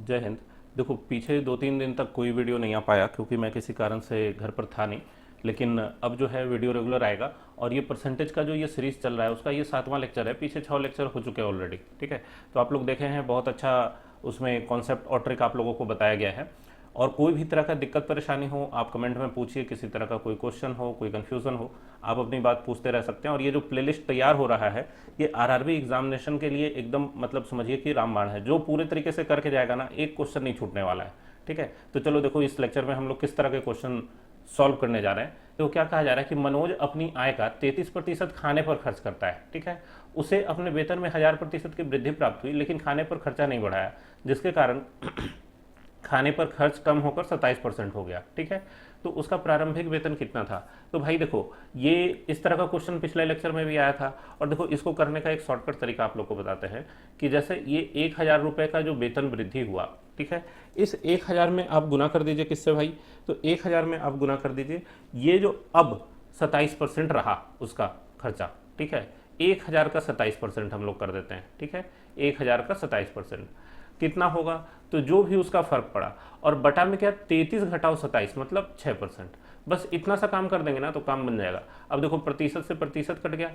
जय हिंद। देखो पीछे 2-3 दिन तक कोई वीडियो नहीं आ पाया क्योंकि मैं किसी कारण से घर पर था नहीं, लेकिन अब जो है वीडियो रेगुलर आएगा। और ये परसेंटेज का जो ये सीरीज़ चल रहा है उसका ये 7वां लेक्चर है। पीछे 6 लेक्चर हो चुके हैं ऑलरेडी, ठीक है। तो आप लोग देखे हैं, बहुत अच्छा उसमें कॉन्सेप्ट और ट्रिक आप लोगों को बताया गया है। और कोई भी तरह का दिक्कत परेशानी हो आप कमेंट में पूछिए, किसी तरह का कोई क्वेश्चन हो, कोई कन्फ्यूज़न हो, आप अपनी बात पूछते रह सकते हैं। और ये जो प्लेलिस्ट तैयार हो रहा है ये आरआरबी एग्जामिनेशन के लिए एकदम मतलब समझिए कि रामबाण है। जो पूरे तरीके से करके जाएगा ना, एक क्वेश्चन नहीं छूटने वाला है, ठीक है। तो चलो देखो इस लेक्चर में हम लोग किस तरह के क्वेश्चन सॉल्व करने जा रहे हैं। तो क्या कहा जा रहा है कि मनोज अपनी आय का 33% खाने पर खर्च करता है, ठीक है। उसे अपने वेतन में 1000% की वृद्धि प्राप्त हुई, लेकिन खाने पर खर्चा नहीं बढ़ाया, जिसके कारण खाने पर खर्च कम होकर 27% हो गया, ठीक है। तो उसका प्रारंभिक वेतन कितना था? तो भाई देखो ये इस तरह का क्वेश्चन पिछले लेक्चर में भी आया था। और देखो इसको करने का एक शॉर्टकट तरीका आप लोग को बताते हैं कि जैसे ये 1000 रुपये का जो वेतन वृद्धि हुआ, ठीक है, इस 1000 में आप गुना कर दीजिए किससे भाई? तो 1000 में आप गुना कर दीजिए ये जो अब 27% रहा उसका खर्चा, ठीक है। 1000 का 27% हम लोग कर देते हैं, ठीक है। 1000 का 27% कितना होगा? तो जो भी उसका फर्क पड़ा, और बटा में क्या, 33 घटाओ 27 मतलब 6%। बस इतना सा काम कर देंगे ना तो काम बन जाएगा। अब देखो प्रतिशत से प्रतिशत कट गया,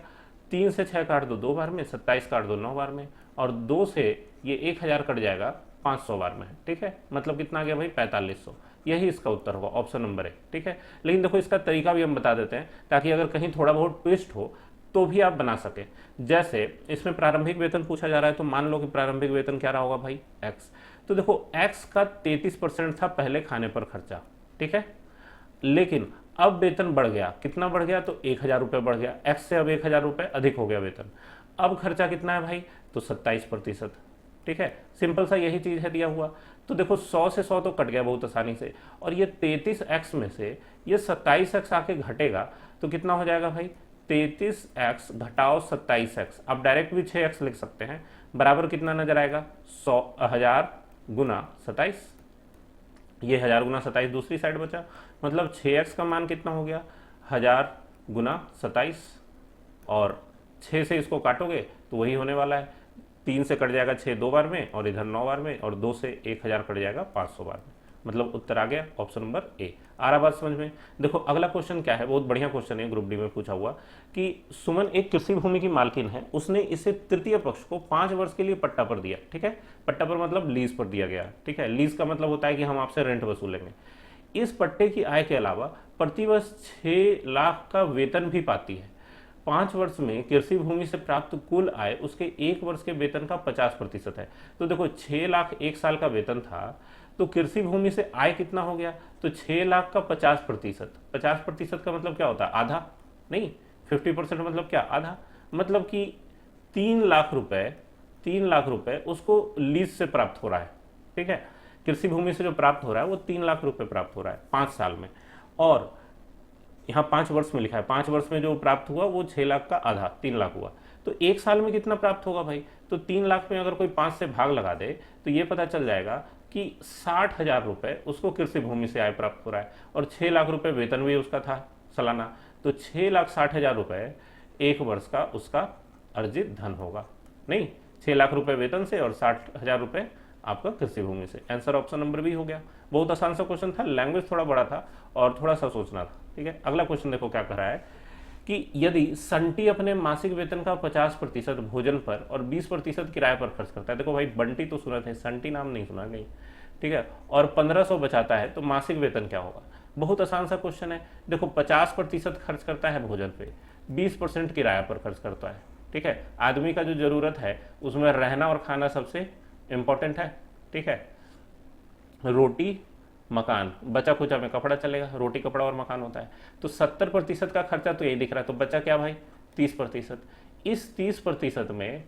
3 से 6 काट दो 2 बार में, 27 काट दो 9 बार में, और 2 से ये 1000 कट जाएगा 500 बार में, ठीक है। मतलब कितना आ गया भाई? 4500। यही इसका उत्तर होगा, ऑप्शन नंबर है, ठीक है। लेकिन देखो इसका तरीका भी हम बता देते हैं ताकि अगर कहीं थोड़ा बहुत ट्विस्ट हो तो भी आप बना सके। जैसे इसमें प्रारंभिक वेतन पूछा जा रहा है, तो मान लो कि प्रारंभिक वेतन क्या रहा होगा भाई? एक्स। तो देखो एक्स का 33% था पहले खाने पर खर्चा, ठीक है। लेकिन अब वेतन बढ़ गया, कितना बढ़ गया? तो 1000 रुपये बढ़ गया, एक्स से अब 1000 रुपये अधिक हो गया वेतन। अब खर्चा कितना है भाई? तो 27%, ठीक है। सिंपल सा यही चीज़ है दिया हुआ। तो देखो 100 से 100 तो कट गया बहुत आसानी से, और ये 33x में से ये 27x आके घटेगा तो कितना हो जाएगा भाई? 33x घटाओ 27x। आप डायरेक्ट भी 6x लिख सकते हैं, बराबर कितना नजर आएगा? 1000 गुना 27। ये 1000 गुना 27 दूसरी साइड बचा, मतलब 6x का मान कितना हो गया? 1000 गुना 27, और 6 से इसको काटोगे तो वही होने वाला है। 3 से कट जाएगा 6 2 बार में, और इधर 9 बार में, और 2 से 1000 कट जाएगा 500 बार में। मतलब उत्तर आ गया ऑप्शन नंबर ए। आ रहा बात समझ में? देखो अगला क्वेश्चन क्या है, बहुत बढ़िया क्वेश्चन है, ग्रुप डी में पूछा हुआ कि सुमन एक कृषि भूमि की मालकिन है, उसने इसे तृतीय पक्ष को 5 वर्ष के लिए पट्टा पर दिया, ठीक है। पट्टा पर मतलब लीज पर दिया गया, ठीक है। लीज का मतलब होता है कि हम आपसे रेंट वसूलेंगे। इस पट्टे की आय के अलावा प्रतिवर्ष 6 लाख का वेतन भी पाती है। 5 वर्ष में कृषि भूमि से प्राप्त कुल आय उसके 1 वर्ष के वेतन का 50% है। तो देखो 6 लाख 1 साल का वेतन था, तो कृषि भूमि से आय कितना हो गया? तो 6 लाख का 50%। 50% का मतलब क्या होता है? आधा नहीं, 50% मतलब क्या? आधा। मतलब कि 3 लाख रुपए, 3 लाख रुपए उसको लीज से प्राप्त हो रहा है, ठीक है। कृषि भूमि से जो प्राप्त हो रहा है वो 3 लाख रुपए प्राप्त हो रहा है 5 साल में। और यहाँ 5 वर्ष में लिखा है, 5 वर्ष में जो प्राप्त हुआ वो 6 लाख का आधा 3 लाख हुआ। तो 1 साल में कितना प्राप्त होगा भाई? तो 3 लाख में अगर कोई 5 से भाग लगा दे तो ये पता चल जाएगा कि 60,000 रुपये उसको कृषि भूमि से आय प्राप्त हो रहा है, और 6 लाख रुपये वेतन भी उसका था सालाना। तो 6,60,000 रुपये 1 वर्ष का उसका अर्जित धन होगा। नहीं, 6 लाख रुपये वेतन से और 60,000 रुपये आपका कृषि भूमि से। आंसर ऑप्शन नंबर बी हो गया। बहुत आसान सा क्वेश्चन था, लैंग्वेज थोड़ा बड़ा था और थोड़ा सा सोचना था, ठीक है। अगला क्वेश्चन देखो क्या कह रहा है कि यदि संटी अपने मासिक वेतन का 50% भोजन पर और 20% किराए पर खर्च करता है। देखो भाई बंटी तो सुना थे, संटी नाम नहीं सुना कहीं, ठीक है। और 1500 बचाता है तो मासिक वेतन क्या होगा? बहुत आसान सा क्वेश्चन है। देखो 50% खर्च करता है भोजन पे, 20% किराया पर खर्च करता है, ठीक है। आदमी का जो जरूरत है उसमें रहना और खाना सबसे इंपॉर्टेंट है, ठीक है। रोटी मकान, बचा कुचा में कपड़ा चलेगा, रोटी कपड़ा और मकान होता है। तो 70% का खर्चा तो यही दिख रहा है, तो बचा क्या भाई? 30%। इस 30% में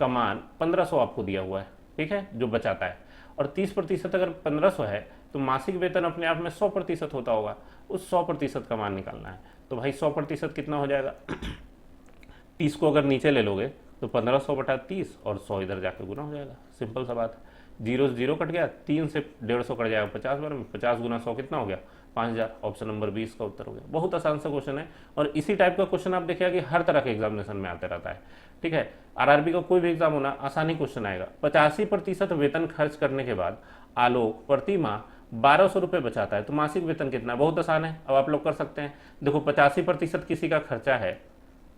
कमान 1500 आपको दिया हुआ है, ठीक है, जो बचाता है। और 30% अगर 1500 है तो मासिक वेतन अपने आप में 100% होता होगा, उस 100% कमान निकालना है। तो भाई 100% कितना हो जाएगा? 30 को अगर नीचे ले लोगे तो 1500 बटा 30 और 100 इधर जाके गुना हो जाएगा। सिंपल सा बात है। 0 से 0 कट गया, 3 से 150 कट जाएगा 50 बार में, 50 गुना 100 कितना हो गया? 5000। ऑप्शन नंबर 20 का उत्तर हो गया। बहुत आसान सा क्वेश्चन है, और इसी टाइप का क्वेश्चन आप देखिएगा कि हर तरह के एग्जामिनेशन में आते रहता है, ठीक है। आरआरबी का कोई भी एग्जाम होना आसानी क्वेश्चन आएगा। 85% वेतन खर्च करने के बाद आलोक प्रति माह 1200 रुपये बचाता है तो मासिक वेतन कितना है? बहुत आसान है, अब आप लोग कर सकते हैं। देखो 85% किसी का खर्चा है,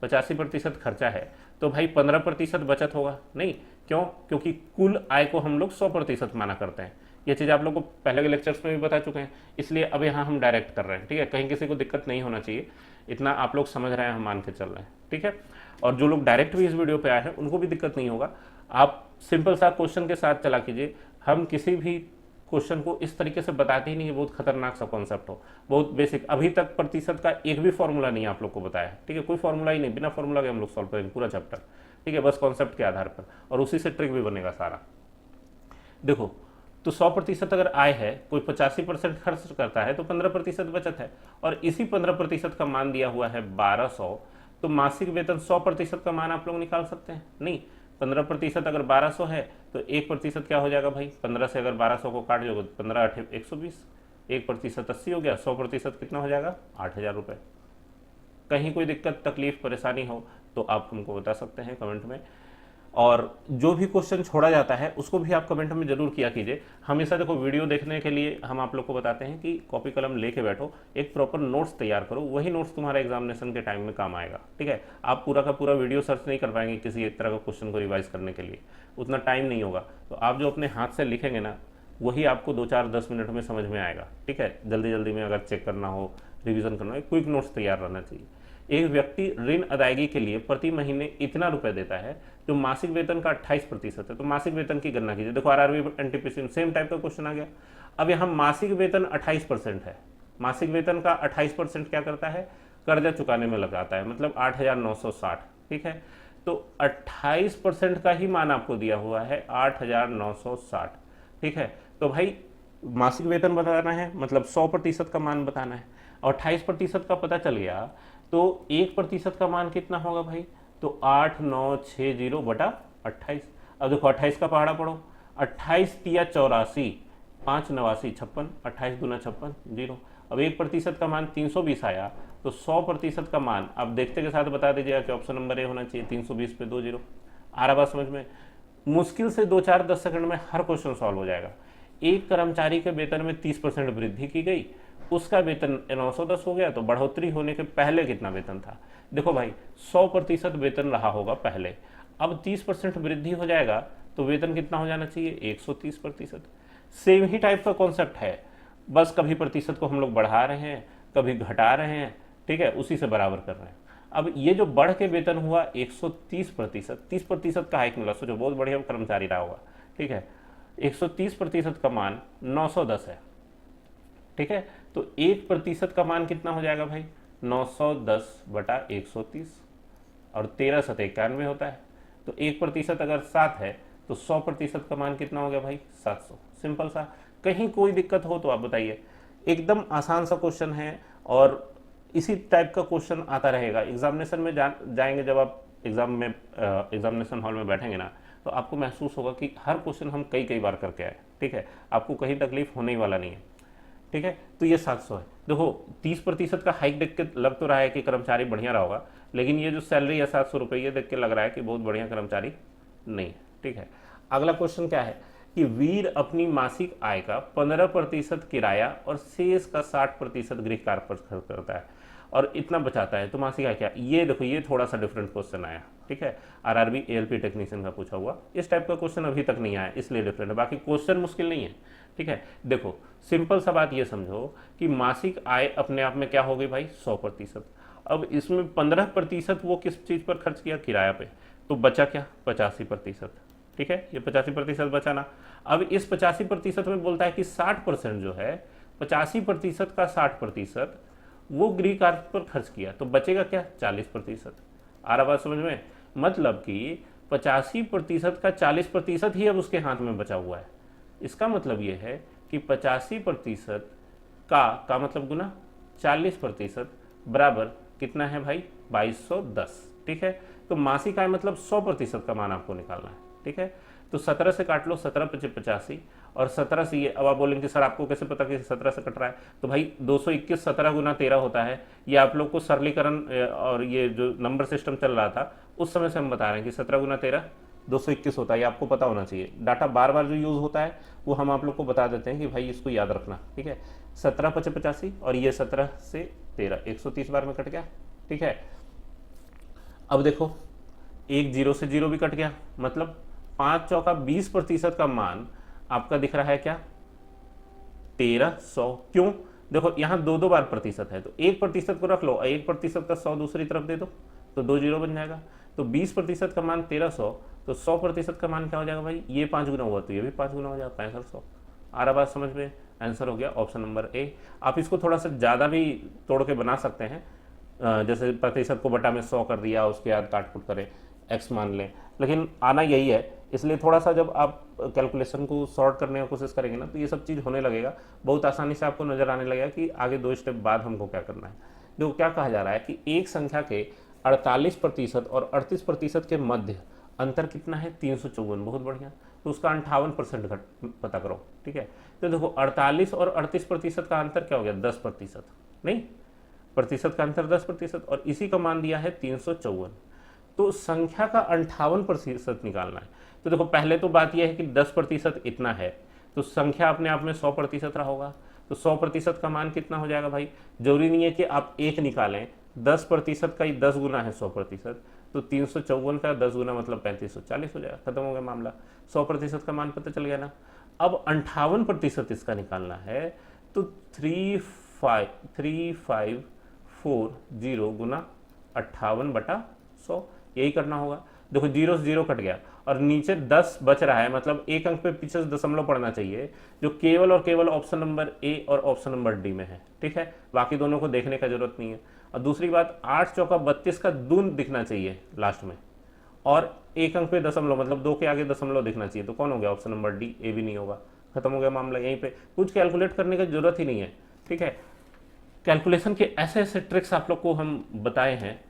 85% खर्चा है तो भाई 15% बचत होगा नहीं, क्यों? क्योंकि कुल आय को हम लोग 100% माना करते हैं। ये चीज़ आप लोग को पहले के लेक्चर्स में भी बता चुके हैं, इसलिए अब यहाँ हम डायरेक्ट कर रहे हैं, ठीक है? कहीं किसी को दिक्कत नहीं होना चाहिए, इतना आप लोग समझ रहे हैं, हम मान के चल रहे हैं, ठीक है? और जो लोग डायरेक्ट भी इस वीडियो पे आए हैं उनको भी दिक्कत नहीं होगा। आप सिंपल सा क्वेश्चन के साथ चला कीजिए। हम किसी भी क्वेश्चन को इस तरीके से बताते ही नहीं है, बहुत खतरनाक सा कॉन्सेप्ट हो, बहुत बेसिक। अभी तक प्रतिशत का एक भी फॉर्मूला नहीं आप लोग को बताया है, ठीक है? कोई फॉर्मूला ही नहीं, बिना फॉर्मूला के हम लोग सॉल्व करेंगे पूरा चैप्टर, ठीक है? बस कॉन्सेप्ट के आधार पर, और उसी से ट्रिक भी बनेगा सारा। देखो तो 100% अगर आय है, कोई 85% खर्च करता है तो 15% बचत है, और इसी 15% का मान दिया हुआ है 1200, तो मासिक वेतन 100% का मान आप लोग निकाल सकते हैं नहीं? 15% अगर 1200 है तो 1% क्या हो जाएगा भाई? 15 से अगर 1200 को काट दोगे तो 15 8 120, 1% 80 हो गया, 100% कितना हो जाएगा? 8000 रुपये। कहीं कोई दिक्कत तकलीफ परेशानी हो तो आप हमको बता सकते हैं कमेंट में, और जो भी क्वेश्चन छोड़ा जाता है उसको भी आप कमेंट में जरूर किया कीजिए। हमेशा देखो वीडियो देखने के लिए हम आप लोग को बताते हैं कि कॉपी कलम लेके बैठो, एक प्रॉपर नोट्स तैयार करो, वही नोट्स तुम्हारा एग्जामिनेशन के टाइम में काम आएगा, ठीक है? आप पूरा का पूरा वीडियो सर्च नहीं कर पाएंगे किसी एक तरह का क्वेश्चन को रिवाइज करने के लिए, उतना टाइम नहीं होगा। तो आप जो अपने हाथ से लिखेंगे ना वही आपको 2 4 10 मिनट में समझ में आएगा, ठीक है? जल्दी जल्दी में अगर चेक करना हो, रिविजन करना हो, एक क्विक नोट्स तैयार रहना चाहिए। एक व्यक्ति ऋण अदायगी के लिए प्रति महीने इतना रुपए देता है जो मासिक वेतन का 28% है, तो मासिक वेतन की गणना कीजिए। देखो आरआरबी एनटीपीसी सेम टाइप का क्वेश्चन आ गया। अब यहाँ मासिक वेतन 28% है, मासिक वेतन का 28% क्या करता है? कर्जा चुकाने में लगाता है, मतलब 8960, ठीक है? तो 28% का ही मान आपको दिया हुआ है 8960, ठीक है? तो भाई मासिक वेतन बताना है, मतलब 100% का मान बताना है, और 28% का पता चल गया तो 1% का मान कितना होगा भाई? तो 8960/28। अब देखो 28 का पहाड़ा पढ़ो, 28 तिया 84, 5 89 56, 28 दूना 56 जीरो। अब 1% का मान 320 आया, तो 100% का मान अब देखते के साथ बता दीजिएगा कि ऑप्शन नंबर ए होना चाहिए, 320 पे 2 जीरो। आ रहा बात समझ में? मुश्किल से 2 4 10 सेकंड में हर क्वेश्चन सॉल्व हो जाएगा। एक कर्मचारी के वेतन में 30% वृद्धि की गई, उसका वेतन 910 हो गया, तो बढ़ोतरी होने के पहले कितना वेतन था? देखो भाई 100% वेतन रहा होगा पहले, अब 30% वृद्धि हो जाएगा तो वेतन कितना हो जाना चाहिए? 130%। सेम ही टाइप का कॉन्सेप्ट है, बस कभी प्रतिशत को हम लोग बढ़ा रहे हैं, कभी घटा रहे हैं, ठीक है? उसी से बराबर कर रहे हैं। अब ये जो बढ़ के वेतन हुआ 130%, 30% का हाइक मिला, सोचो बहुत बढ़िया कर्मचारी रहा होगा, ठीक है? 130% का मान 910 है, ठीक है? तो 1% का मान कितना हो जाएगा भाई? 910/130, और 13 7 91 होता है, तो 1% अगर 7 है तो 100% का मान कितना हो गया भाई? 700। सिंपल सा, कहीं कोई दिक्कत हो तो आप बताइए। एकदम आसान सा क्वेश्चन है, और इसी टाइप का क्वेश्चन आता रहेगा एग्जामिनेशन में। जाएंगे जब आप एग्जामिनेशन हॉल में बैठेंगे ना, तो आपको महसूस होगा कि हर क्वेश्चन हम कई कई बार करके आए, ठीक है? आपको कहीं तकलीफ होने ही वाला नहीं है, ठीक है? तो ये 700 है। देखो 30% का हाइक देख के लग तो रहा है कि कर्मचारी बढ़िया रहा होगा, लेकिन ये जो सैलरी है 700 रुपये, ये देख के लग रहा है कि बहुत बढ़िया कर्मचारी नहीं है, ठीक है? अगला क्वेश्चन क्या है कि वीर अपनी मासिक आय का 15% किराया और शेष का 60% गृह कार्य पर खर्च करता है और इतना बचाता है, तो मासिक आय क्या? ये देखो ये थोड़ा सा डिफरेंट क्वेश्चन आया, ठीक है? आरआरबी एएलपी टेक्नीशियन का पूछा हुआ, इस टाइप का क्वेश्चन अभी तक नहीं आया, इसलिए डिफरेंट है, बाकी क्वेश्चन मुश्किल नहीं है, ठीक है? देखो सिंपल सा बात ये समझो कि मासिक आय अपने आप में क्या हो गई भाई? 100%। अब इसमें 15% वो किस चीज़ पर खर्च किया? किराया पे, तो बचा क्या? 85%, ठीक है? ये 85% बचाना। अब इस 85% में बोलता है कि 60% जो है, 85% का 60% वो गृह कार्य पर खर्च किया, तो बचेगा क्या? 40%। आ रहा बात समझ में? मतलब कि 85% का 40% ही अब उसके हाथ में बचा हुआ है। इसका मतलब ये है कि 85% का मतलब गुना 40% बराबर कितना है भाई? 2210, ठीक है? तो मासिक आय मतलब 100% का मान आपको निकालना है, ठीक है? तो 17 से काट लो, 17 × 85, और 17 से ये, अब आप बोलेंगे सर आपको कैसे पता कि 17 से कट रहा है? तो भाई 221 17 × 13 होता है, ये आप लोग को सरलीकरण और ये जो नंबर सिस्टम चल रहा था उस समय से हम बता रहे हैं कि 17 × 13 221 होता है, ये आपको पता होना चाहिए। डाटा बार बार जो यूज़ होता है वो हम आप लोग को बता देते हैं कि भाई इसको याद रखना, ठीक है। 17 × 5 = 85 और ये 17 से 13 130 बार में कट गया, ठीक है। अब देखो एक 0 से 0 भी कट गया, मतलब 5 चौका 20% का मान आपका दिख रहा है क्या, 1300। क्यों, देखो यहाँ दो बार प्रतिशत है, तो 1% को रख लो और 1% का 100 दूसरी तरफ दे दो तो 2 0 बन जाएगा। तो 20% का मान 1300, तो 100% का मान क्या हो जाएगा भाई, ये 5 गुना हुआ तो ये भी 5 गुना हो जाएगा, 6500। आ रहा बात समझ में, आंसर हो गया ऑप्शन नंबर ए। आप इसको थोड़ा सा ज़्यादा भी तोड़ के बना सकते हैं, जैसे प्रतिशत को बटा में 100 कर दिया, उसके बाद काट कुट करें x मान लें, लेकिन आना यही है। इसलिए थोड़ा सा जब आप कैलकुलेशन को सॉर्ट करने की कोशिश करेंगे ना, तो ये सब चीज़ होने लगेगा, बहुत आसानी से आपको नजर आने लगेगा कि आगे 2 स्टेप बाद हमको क्या करना है। देखो क्या कहा जा रहा है कि एक संख्या के 48% और 38% के मध्य अंतर कितना है, 354। बहुत बढ़िया, तो उसका 58% पता करो, ठीक है। तो देखो 48 और 38% का अंतर क्या हो गया, 10%, नहीं, प्रतिशत का अंतर 10% और इसी का मान दिया है 354। तो संख्या का 58% निकालना है। तो देखो पहले तो बात यह है कि 10% इतना है, तो संख्या अपने आप में 100% रहा होगा, तो 100% का मान कितना हो जाएगा भाई, जरूरी नहीं है कि आप 1 निकालें, 10% का ही 10 गुना है 100%, तो 354 का 10 गुना मतलब 3540 हो जाएगा, खत्म हो गया मामला। 100% का मान पता चल गया ना। अब 58% इसका निकालना है, तो 3540 गुना 58/100, यही करना होगा। देखो 0 से 0 कट गया और नीचे 10 बच रहा है, मतलब एक अंक पे पीछे से दशमलव पड़ना चाहिए, जो केवल और केवल ऑप्शन नंबर ए और ऑप्शन नंबर डी में है, ठीक है। बाकी दोनों को देखने का जरूरत नहीं है। और दूसरी बात, 8 चौका 32 का दून दिखना चाहिए लास्ट में, और एक अंक पे दशमलव, मतलब 2 के आगे दशमलव दिखना चाहिए, तो कौन हो गया, ऑप्शन नंबर डी, ए भी नहीं होगा, खत्म हो गया मामला। यहीं पे कुछ कैलकुलेट करने की जरूरत ही नहीं है, ठीक है। कैलकुलेशन के ऐसे ऐसे ट्रिक्स आप लोग को हम बताए हैं,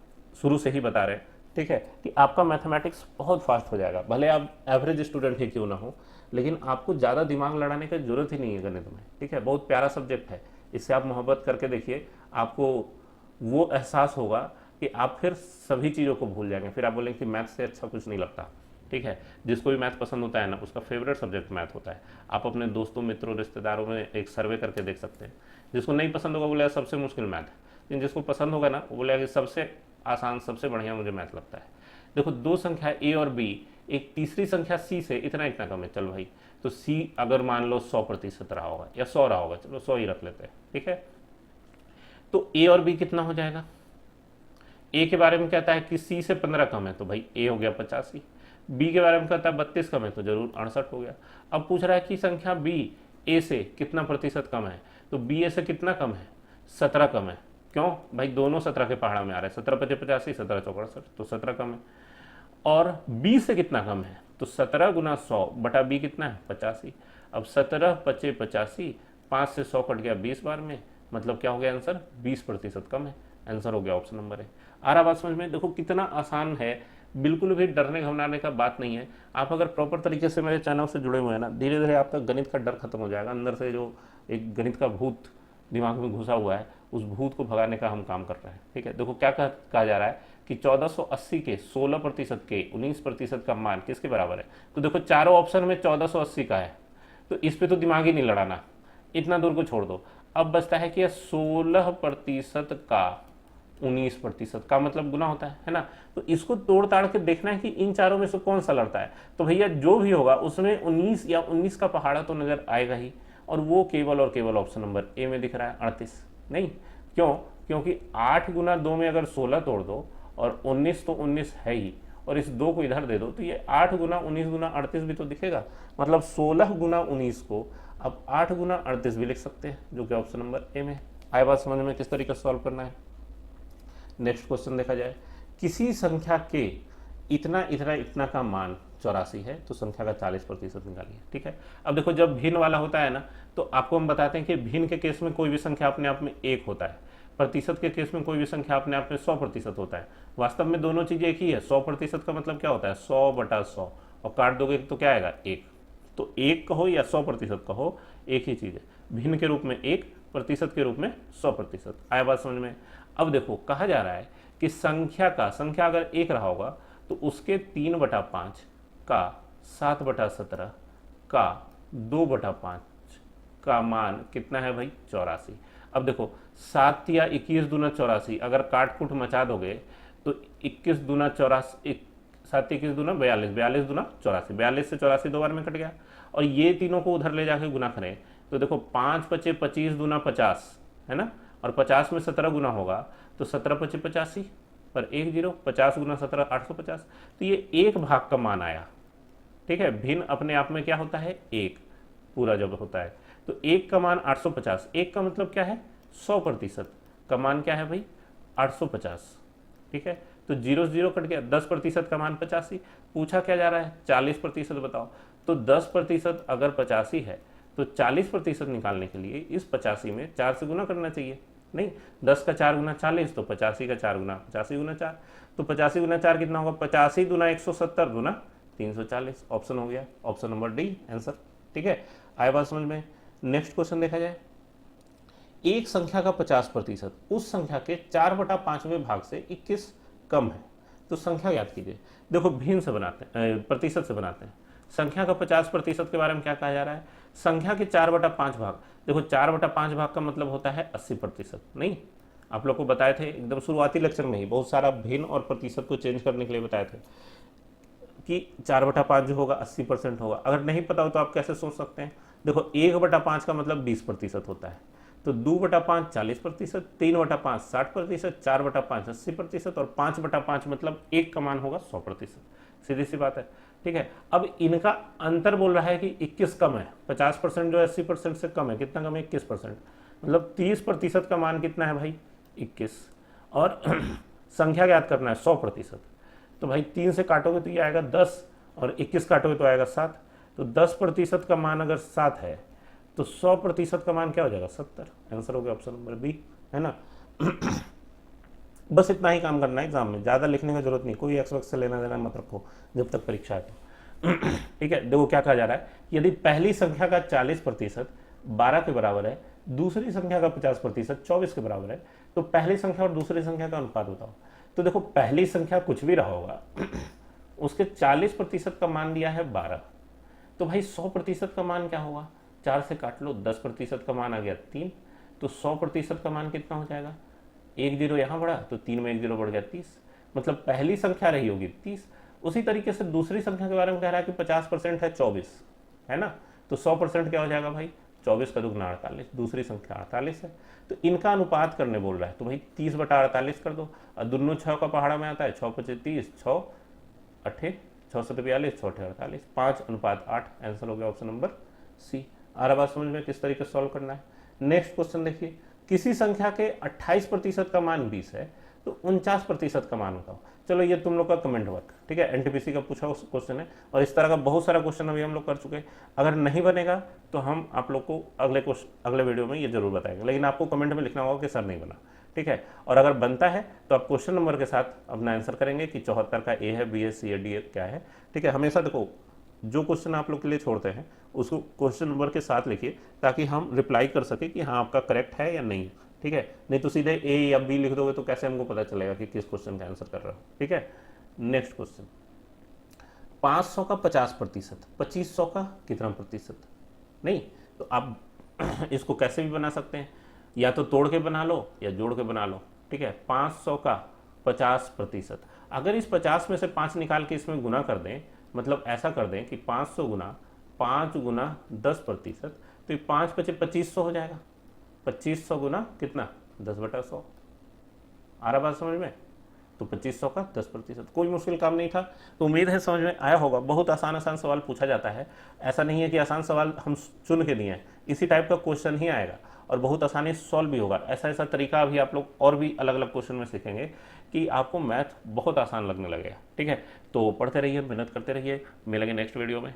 शुरू से ही बता रहे हैं, ठीक है, कि आपका मैथमेटिक्स बहुत फास्ट हो जाएगा। भले आप एवरेज स्टूडेंट ही क्यों ना हो, लेकिन आपको ज़्यादा दिमाग लड़ाने की जरूरत ही नहीं है गणित में, ठीक है। बहुत प्यारा सब्जेक्ट है, इससे आप मोहब्बत करके देखिए, आपको वो एहसास होगा कि आप फिर सभी चीज़ों को भूल जाएंगे, फिर आप बोलेंगे कि मैथ से अच्छा कुछ नहीं लगता, ठीक है। जिसको भी मैथ पसंद होता है ना, उसका फेवरेट सब्जेक्ट मैथ होता है। आप अपने दोस्तों, मित्रों, रिश्तेदारों में एक सर्वे करके देख सकते हैं। जिसको नहीं पसंद होगा बोलेगा सबसे मुश्किल मैथ है, लेकिन जिसको पसंद होगा ना वो बोलेगा कि सबसे आसान, सबसे बढ़िया मुझे मैथ लगता है। देखो दो संख्या ए और बी, एक तीसरी संख्या सी से इतना इतना कम है, चलो भाई, तो सी अगर मान लो 100% रहा होगा या 100 रहा होगा, चलो 100 ही रख लेते हैं, ठीक है। तो ए और बी कितना हो जाएगा, ए के बारे में कहता है कि सी से 15 कम है, तो भाई ए हो गया 85। बी के बारे में कहता है 32 कम है, तो जरूर 68 हो गया। अब पूछ रहा है कि संख्या बी ए से कितना प्रतिशत कम है, तो बी ए से कितना कम है, 17 कम है। क्यों भाई, दोनों 17 के पहाड़ा में आ रहे हैं, 17 × 5 = 85, 17 × 4 = 68, तो 17 कम है। और बी से कितना कम है, तो 17 गुना 100 बटा बी कितना है, 85। अब 17 × 5 = 85, 5 से 100 कट गया 20 बार में, मतलब क्या हो गया आंसर, 20% कम है। आंसर हो गया ऑप्शन नंबर ए। आ रहा बात समझ में, देखो कितना आसान है, बिल्कुल भी डरने घबराने का बात नहीं है। आप अगर प्रॉपर तरीके से मेरे चैनल से जुड़े हुए हैं ना, धीरे धीरे आपका गणित का डर खत्म हो जाएगा। अंदर से जो एक गणित का भूत दिमाग में घुसा हुआ है, उस भूत को भगाने का हम काम कर रहे हैं, ठीक है। देखो क्या कहा जा रहा है कि 1480 के 16% के 19% का मान किसके बराबर है। तो देखो चारों ऑप्शन में 1480 का है, तो इस पे तो दिमाग ही नहीं लड़ाना, इतना दूर को छोड़ दो। अब बचता है कि 16% का 19% का मतलब गुना होता है ना। तो इसको तोड़ ताड़ के देखना है कि इन चारों में से कौन सा लड़ता है। तो भैया जो भी होगा उसमें 19 या 19 का पहाड़ा तो नजर आएगा ही, और वो केवल और केवल ऑप्शन नंबर ए में दिख रहा है, 38 नहीं। क्यों, क्योंकि 8 गुना 2 में अगर 16 तोड़ दो और 19 तो 19 है ही, और इस 2 को इधर दे दो, तो ये 8 गुना 19 गुना 38 भी तो दिखेगा। मतलब 16 गुना 19 को अब 8 गुना 38 भी लिख सकते हैं, जो कि ऑप्शन नंबर ए में। आए बात समझ में किस तरीके से सॉल्व करना है। नेक्स्ट क्वेश्चन देखा जाए, किसी संख्या के इतना इतना इतना का मान 84 है, तो संख्या का 40% निकालिए, ठीक है। अब देखो जब भिन्न वाला होता है ना, तो आपको हम बताते हैं कि भिन्न के केस में कोई भी संख्या अपने आप में 1 होता है, प्रतिशत के केस में कोई भी संख्या अपने आप में 100% होता है। वास्तव में दोनों चीजें एक ही है। 100% का मतलब क्या होता है, 100/100, और काट दोगे तो क्या आएगा, 1। तो 1 कहो या 100% कहो, एक ही चीज है। भिन्न के रूप में 1, प्रतिशत के रूप में 100%। आया बात समझ में। अब देखो कहा जा रहा है कि संख्या अगर 1 रहा होगा तो उसके 3/5 का 7/17 का 2/5 का मान कितना है भाई? 84। अब देखो 7 या 21 दूना 84, अगर काट कूट मचा दोगे तो 21 दूना 84, 7 21 दूना 42, 42 दूना 84, 42 से 84 दो बार में कट गया। और ये तीनों को उधर ले जाके गुना करें तो देखो 5 पचे 25 दूना 50 है ना, और 50 में 17 गुना होगा तो 17 पचे 85 पर 1 0, 50 गुना 17 850। तो ये एक भाग का मान आया। ठीक है, भिन्न अपने आप में क्या होता है? एक पूरा जब होता है तो एक का मान 850। एक का मतलब क्या है? 100% का मान क्या है भाई? 850। ठीक है, तो 0 0 कट गया, 10% का मान 85। पूछा क्या जा रहा है? 40% बताओ। तो 10% अगर 85 है तो 40% निकालने के लिए इस 85 में 4 से गुना करना चाहिए। नहीं, 10 का 4 गुना 40, तो 85 का 4 गुना 85 गुना 4, तो 85 गुना 4 कितना होगा? 85 गुना 170 गुना 340। ऑप्शन हो गया, ऑप्शन नंबर डी आंसर। ठीक है, आए बात समझ में? नेक्स्ट क्वेश्चन देखा जाए। एक संख्या का 50% उस संख्या के 4/5वें भाग से 21 कम है, तो संख्या याद कीजिए। देखो भिन्न से बनाते हैं, प्रतिशत से बनाते हैं। संख्या का 50% के बारे में क्या कहा जा रहा है? संख्या के 4/5 भाग। देखो 4/5 भाग का मतलब होता है 80%। नहीं, आप लोग को बताए थे एकदम शुरुआती लेक्चर में ही, बहुत सारा भिन्न और प्रतिशत को चेंज करने के लिए बताए थे कि 4/5 जो होगा 80% होगा। अगर नहीं पता हो तो आप कैसे सोच सकते हैं? देखो 1/5 का मतलब 20% होता है, तो 2/5 40%, 3/5 60%, 4/5 80% और 5/5 मतलब एक का मान होगा 100%। सीधी सी बात है। ठीक है, अब इनका अंतर बोल रहा है कि 21 कम है। 50% जो 80% से कम है, कितना कम है? 21%। मतलब 30% का मान कितना है भाई? 21। और संख्या याद करना है 100%। तो भाई 3 से काटोगे तो ये आएगा 10 और 21 काटोगे तो आएगा 7। तो 10% का मान अगर 7 है तो 100% का मान क्या हो जाएगा? 70। आंसर हो गया ऑप्शन नंबर बी, है ना। बस इतना ही काम करना है एग्जाम में, ज़्यादा लिखने की जरूरत नहीं, कोई एक्स वक्स से लेना देना मत रखो जब तक परीक्षा है तो। ठीक है, देखो क्या कहा जा रहा है, यदि पहली संख्या का 40% 12 के बराबर है, दूसरी संख्या का 50% 24 के बराबर है, तो पहली संख्या और दूसरी संख्या का अनुपात बताओ। तो देखो पहली संख्या कुछ भी रहा होगा उसके 40% का मान दिया है 12, तो भाई 100% का मान क्या होगा? 4 से काट लो, 10% का मान आ गया 3, तो 100% का मान कितना हो जाएगा? 1 0 यहाँ बढ़ा तो 3 में 1 0 बढ़ गया 30, मतलब पहली संख्या रही होगी 30। उसी तरीके से दूसरी संख्या के बारे में कह रहा है कि 50% है 24, है ना, तो 100% क्या हो जाएगा भाई? 24 का दुगना 48, दूसरी संख्या 48 है। तो इनका अनुपात करने बोल रहा है, तो भाई 30/48 कर दो, और दोनों 6 का पहाड़ा में आता है, 6 × 5 = 30, 6 8 6 7 42, 6 8 48, 5:8। आंसर हो गया ऑप्शन नंबर सी। आ रहा बात समझ में किस तरीके से सॉल्व करना है? नेक्स्ट क्वेश्चन देखिए, किसी संख्या के 28% का मान 20 है तो 49% का मान बताओ। चलो ये तुम लोग का कमेंट वर्क, ठीक है, एनटीपीसी का पूछा हुआ क्वेश्चन है, और इस तरह का बहुत सारा क्वेश्चन अभी हम लोग कर चुके हैं। अगर नहीं बनेगा तो हम आप लोग को अगले वीडियो में ये जरूर बताएंगे, लेकिन आपको कमेंट में लिखना होगा कि सर नहीं बना। ठीक है, और अगर बनता है तो आप क्वेश्चन नंबर के साथ अपना आंसर करेंगे कि 74 का ए है, बी है, सी है, डी है, क्या है। ठीक है, हमेशा देखो जो क्वेश्चन आप लोग के लिए छोड़ते हैं उसको क्वेश्चन नंबर के साथ लिखिए, ताकि हम रिप्लाई कर सके कि हाँ आपका करेक्ट है या नहीं। ठीक है, नहीं तो सीधे ए या बी लिख दोगे तो कैसे हमको पता चलेगा कि किस क्वेश्चन का आंसर कर रहे हो। ठीक है, नेक्स्ट क्वेश्चन, 500 का 50%, 2500 का कितना प्रतिशत? नहीं, तो आप इसको कैसे भी बना सकते हैं, या तो तोड़ के बना लो या जोड़ के बना लो। ठीक है, 500 का 50%, अगर इस 50 में से 5 निकाल के इसमें गुना कर दें, मतलब ऐसा कर दें कि 500 गुना 5 गुना 10%, तो 5 × 5 = 2500 हो जाएगा। 2500 गुना कितना? 10/100। आ रहा बात समझ में? तो 2500 का 10%, कोई मुश्किल काम नहीं था। तो उम्मीद है समझ में आया होगा। बहुत आसान सवाल पूछा जाता है, ऐसा नहीं है कि आसान सवाल हम चुन के दिए हैं, इसी टाइप का क्वेश्चन ही आएगा और बहुत आसानी से सॉल्व भी होगा। ऐसा तरीका अभी आप लोग और भी अलग अलग क्वेश्चन में सीखेंगे कि आपको मैथ बहुत आसान लगने लगेगा। ठीक है, तो पढ़ते रहिए, मेहनत करते रहिए, मिलेंगे नेक्स्ट वीडियो में।